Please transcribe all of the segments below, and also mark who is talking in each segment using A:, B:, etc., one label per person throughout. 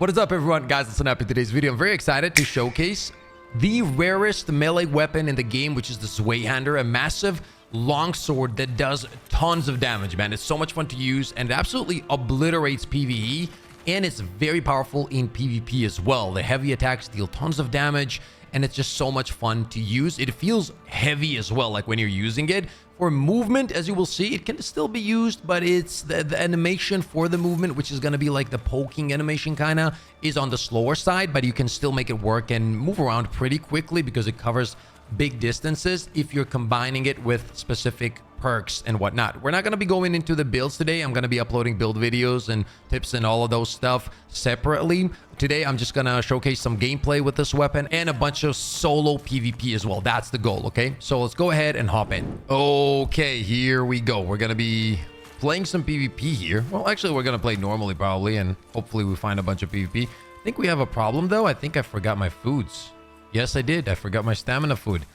A: What is up, everyone? Guys, listen up. In today's video, I'm very excited to showcase the rarest melee weapon in the game, which is the Zweihander, a massive longsword that does tons of damage, man. It's so much fun to use, and it absolutely obliterates PvE, and it's very powerful in PvP as well. The heavy attacks deal tons of damage, and it's just so much fun to use. It feels heavy as well, like when you're using it. For movement, as you will see, it can still be used, but it's the animation for the movement, which is going to be like the poking animation kind of, is on the slower side, but you can still make it work and move around pretty quickly because it covers big distances if you're combining it with specific perks and whatnot. We're not going to be going into the builds today. I'm going to be uploading build videos and tips and all of those stuff separately. Today, I'm just going to showcase some gameplay with this weapon and a bunch of solo PvP as well. That's the goal, okay? So let's go ahead and hop in. Okay, here we go. We're going to be playing some PvP here. Well, actually, we're going to play normally probably, and hopefully we find a bunch of PvP. I think we have a problem, though. I think I forgot my foods. Yes, I did. I forgot my stamina food.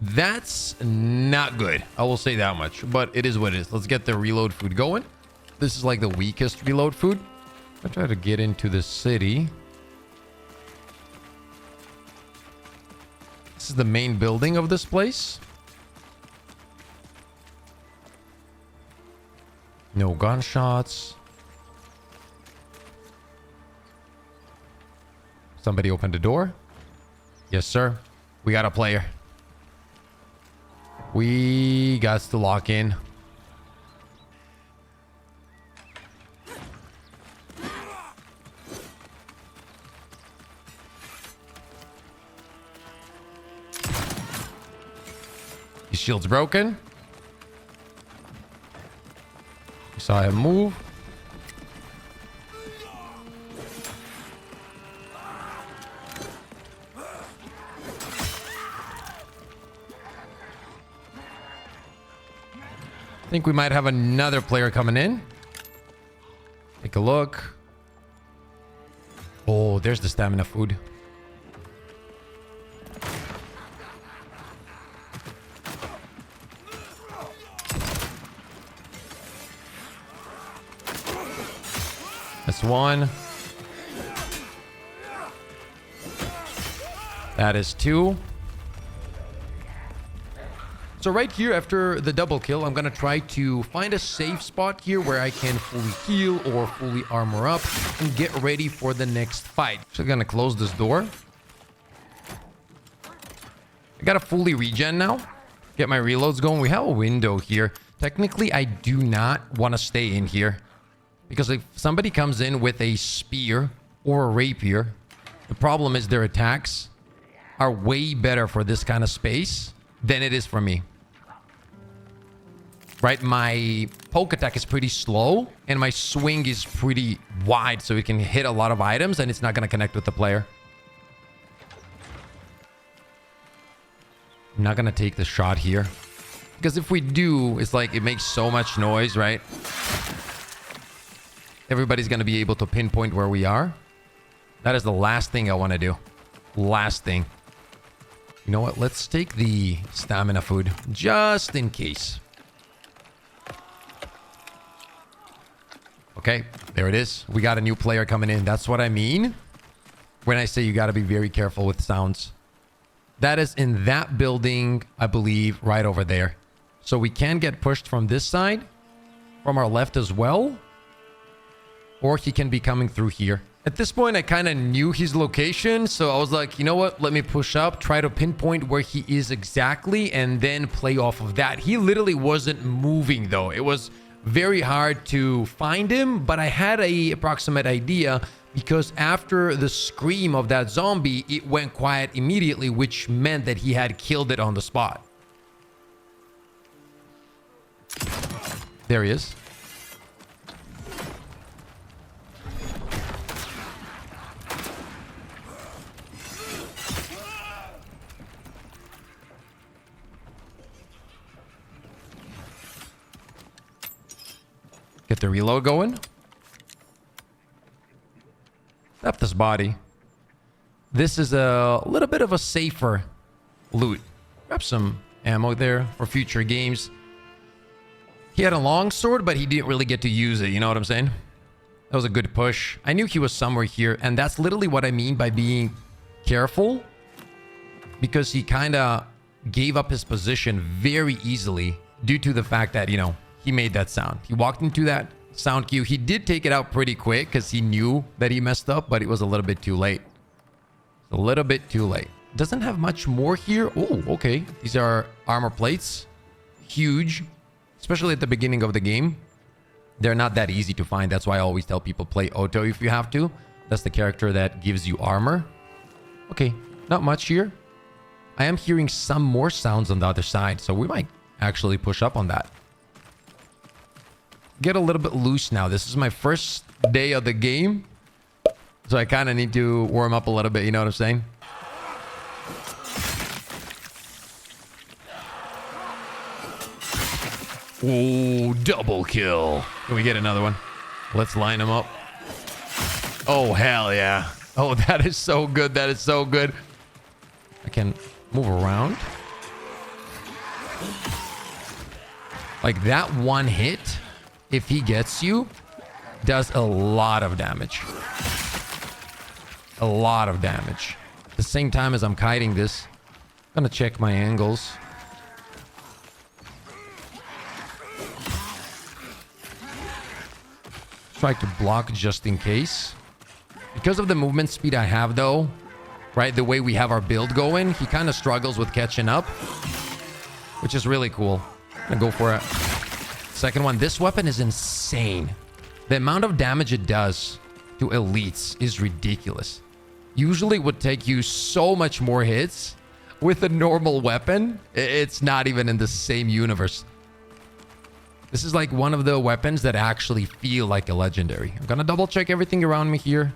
A: That's not good. I will say that much, but it is what it is. Let's get the reload food going. This is like the weakest reload food. I try to get into the city. This is the main building of this place. No gunshots. Somebody opened the door. Yes, sir. We got a player. We got to lock in. His shield's broken. We saw him move. I think we might have another player coming in. Take a look. Oh, there's the stamina food. That's one. That is two. So right here, after the double kill, I'm going to try to find a safe spot here where I can fully heal or fully armor up and get ready for the next fight. So I'm going to close this door. I got to fully regen now. Get my reloads going. We have a window here. Technically, I do not want to stay in here, because if somebody comes in with a spear or a rapier, the problem is their attacks are way better for this kind of space than it is for me. Right? My poke attack is pretty slow and my swing is pretty wide, so it can hit a lot of items and it's not going to connect with the player. I'm not going to take the shot here, because if we do, it's like it makes so much noise, right? Everybody's going to be able to pinpoint where we are. That is the last thing I want to do. Last thing. You know what? Let's take the stamina food just in case. Okay, there it is. We got a new player coming in. That's what I mean when I say you got to be very careful with sounds. That is in that building, I believe, right over there. So we can get pushed from this side, from our left as well, or he can be coming through here. At this point, I kind of knew his location, so I was like, you know what? Let me push up, try to pinpoint where he is exactly, and then play off of that. He literally wasn't moving, though. It was very hard to find him, but I had a approximate idea, because after the scream of that zombie, it went quiet immediately, which meant that he had killed it on the spot. There he is. Get the reload going. Left this body. This is a little bit of a safer loot. Grab some ammo there for future games. He had a long sword, but he didn't really get to use it. You know what I'm saying? That was a good push. I knew he was somewhere here, and that's literally what I mean by being careful, because he kind of gave up his position very easily due to the fact that, you know, he made that sound. He walked into that sound cue. He did take it out pretty quick because he knew that he messed up, but it was a little bit too late. A little bit too late. Doesn't have much more here. Oh, okay. These are armor plates. Huge, especially at the beginning of the game. They're not that easy to find. That's why I always tell people play Otto if you have to. That's the character that gives you armor. Okay, not much here. I am hearing some more sounds on the other side, so we might actually push up on that. Get a little bit loose now. This is my first day of the game, so I kind of need to warm up a little bit, you know what I'm saying? Oh, double kill. Can we get another one? Let's line them up. Oh, hell yeah. Oh, that is so good. That is so good. I can move around. Like that one hit, if he gets you, does a lot of damage. A lot of damage. At the same time as I'm kiting this, I'm gonna check my angles. Try to block just in case. Because of the movement speed I have though, right, the way we have our build going, he kind of struggles with catching up, which is really cool. I'm gonna go for it. Second one. This weapon is insane. The amount of damage it does to elites is ridiculous. Usually it would take you so much more hits with a normal weapon. It's not even in the same universe. This is like one of the weapons that actually feel like a legendary. I'm gonna double check everything around me here.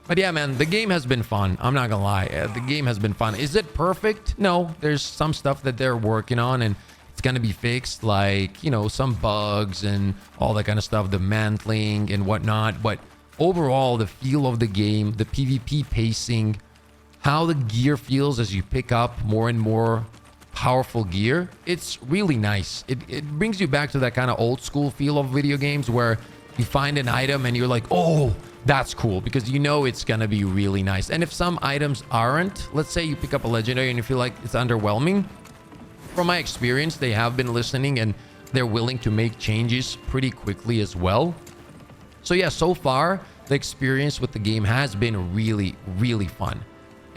A: But yeah, man, the game has been fun. I'm not gonna lie. The game has been fun. Is it perfect? No, there's some stuff that they're working on and it's gonna be fixed, like, you know, some bugs and all that kind of stuff, the mantling and whatnot. But overall, the feel of the game, the PvP pacing, how the gear feels as you pick up more and more powerful gear, it's really nice. It brings you back to that kind of old school feel of video games where you find an item and you're like, oh, that's cool, because you know it's gonna be really nice. And if some items aren't, let's say you pick up a legendary and you feel like it's underwhelming, from my experience, they have been listening and they're willing to make changes pretty quickly as well. So yeah, so far the experience with the game has been really, really fun.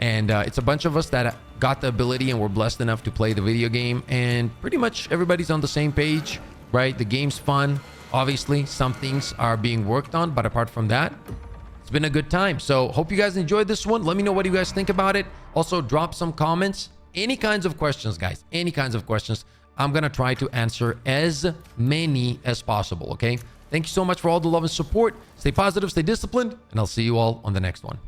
A: And it's a bunch of us that got the ability and were blessed enough to play the video game, and pretty much everybody's on the same page, right? The game's fun. Obviously, some things are being worked on, but apart from that, it's been a good time. So hope you guys enjoyed this one. Let me know what you guys think about it. Also, drop some comments. Any kinds of questions, guys. Any kinds of questions. I'm going to try to answer as many as possible, okay? Thank you so much for all the love and support. Stay positive, stay disciplined, and I'll see you all on the next one.